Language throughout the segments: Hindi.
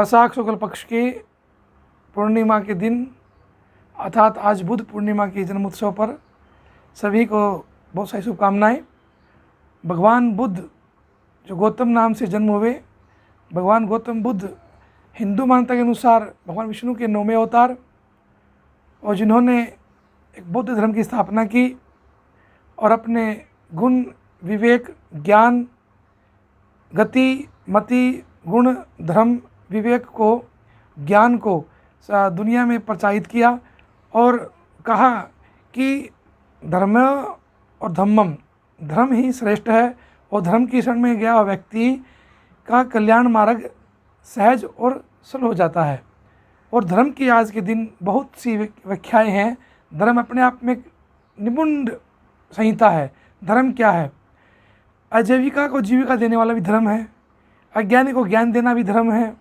वैशाख शुक्ल पक्ष के पूर्णिमा के दिन अर्थात आज बुद्ध पूर्णिमा के जन्मोत्सव पर सभी को बहुत सारी शुभकामनाएं। भगवान बुद्ध जो गौतम नाम से जन्म हुए, भगवान गौतम बुद्ध हिंदू मान्यता के अनुसार भगवान विष्णु के 9वें अवतार और जिन्होंने एक बौद्ध धर्म की स्थापना की और अपने गुण, विवेक, ज्ञान, गति, मति, गुण, धर्म, विवेक को, ज्ञान को दुनिया में प्रचारित किया और कहा कि धर्म और धम्मम, धर्म ही श्रेष्ठ है और धर्म की शरण में गया व्यक्ति का कल्याण मार्ग सहज और सरल हो जाता है। और धर्म की आज के दिन बहुत सी व्याख्याएं हैं। धर्म अपने आप में एक निपुण संहिता है। धर्म क्या है? आजीविका को जीविका देने वाला भी धर्म है, अज्ञानी को ज्ञान देना भी धर्म है,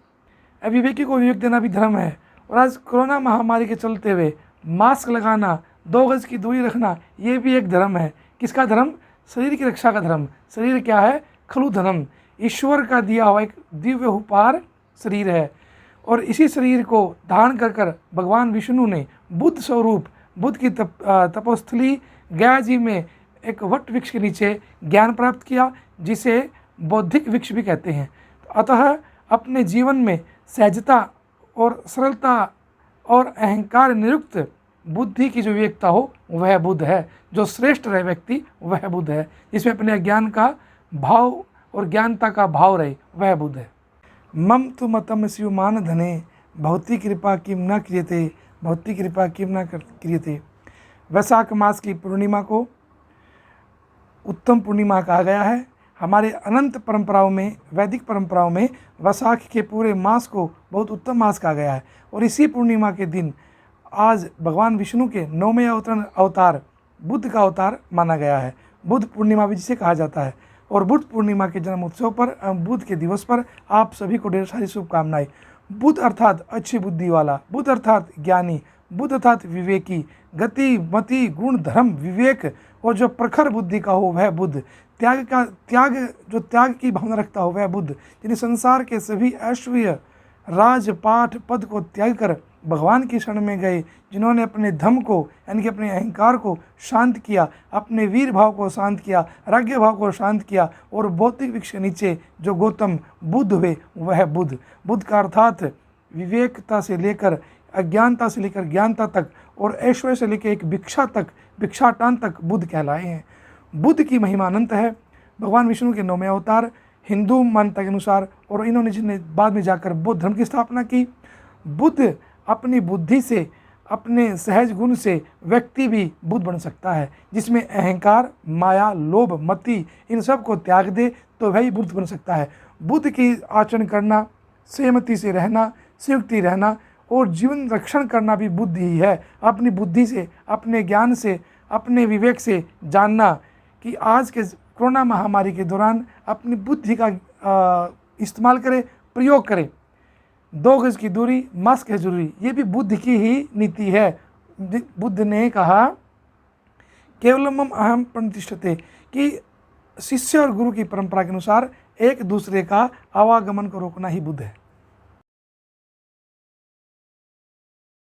अविवेकी को विवेक देना भी धर्म है। और आज कोरोना महामारी के चलते हुए मास्क लगाना, 2 गज की दूरी रखना, ये भी एक धर्म है। किसका धर्म? शरीर की रक्षा का धर्म। शरीर क्या है? खलु धर्म, ईश्वर का दिया हुआ एक दिव्य उपहार शरीर है। और इसी शरीर को धारण कर कर भगवान विष्णु ने बुद्ध स्वरूप, बुद्ध की तपोस्थली गया जी में एक वट वृक्ष के नीचे ज्ञान प्राप्त किया, जिसे बौद्धिक वृक्ष भी कहते हैं। अतः अपने जीवन में सहजता और सरलता और अहंकार निरुक्त बुद्धि की जो विवेकता हो वह बुद्ध है। जो श्रेष्ठ रहे व्यक्ति वह बुद्ध है, जिसमें अपने ज्ञान का भाव और ज्ञानता का भाव रहे वह बुद्ध है। मम तु मतम स्युमान धने भौति कृपा किम न क्रियते, भौति कृपा किम न क्रियते। वैशाख मास की पूर्णिमा को उत्तम पूर्णिमा कहा गया है। हमारे अनंत परंपराओं में, वैदिक परंपराओं में वैशाख के पूरे मास को बहुत उत्तम मास कहा गया है। और इसी पूर्णिमा के दिन आज भगवान विष्णु के 9वें अवतार बुद्ध का अवतार माना गया है। बुद्ध पूर्णिमा भी जिसे कहा जाता है। और बुद्ध पूर्णिमा के जन्म उत्सव पर, बुद्ध के दिवस पर आप सभी को ढेर सारी शुभकामनाएं। बुद्ध अर्थात अच्छी बुद्धि वाला, बुद्ध अर्थात ज्ञानी, बुद्ध अर्थात विवेकी, गति, मति, गुण, धर्म, विवेक और जो प्रखर बुद्धि का हो वह बुद्ध, त्याग की भावना रखता हो वह बुद्ध, जिन्हें संसार के सभी ऐश्वर्य, राजपाठ, पद को त्याग कर भगवान की शरण में गए, जिन्होंने अपने धम को यानी कि अपने अहंकार को शांत किया, अपने वीर भाव को शांत किया, राज्य भाव को शांत किया और भौतिक वृक्ष के नीचे जो गौतम बुद्ध हुए वह बुद्ध। बुद्ध का अर्थात विवेकता से लेकर अज्ञानता से लेकर ज्ञानता तक और ऐश्वर्य से लेकर एक भिक्षा तक, भिक्षाटान तक बुद्ध कहलाए हैं। बुद्ध की महिमा अनंत है। भगवान विष्णु के 9वें अवतार हिंदू मान्यता के अनुसार, और इन्होंने जिन्हें बाद में जाकर बौद्ध धर्म की स्थापना की। बुद्ध अपनी बुद्धि से, अपने सहज गुण से व्यक्ति भी बुद्ध बन सकता है, जिसमें अहंकार, माया, लोभ, मति इन सब को त्याग दे तो वही बुद्ध बन सकता है। बुद्ध की आचरण करना, सहमति से रहना, संयुक्ति रहना और जीवन रक्षण करना भी बुद्धि ही है। अपनी बुद्धि से, अपने ज्ञान से, अपने विवेक से जानना कि आज के कोरोना महामारी के दौरान अपनी बुद्धि का इस्तेमाल करें, प्रयोग करें। 2 गज की दूरी, मास्क है जरूरी, ये भी बुद्ध की ही नीति है। बुद्ध ने कहा केवलम अहम प्रतिष्ठते, कि शिष्य और गुरु की परंपरा के अनुसार एक दूसरे का आवागमन को रोकना ही बुद्ध है।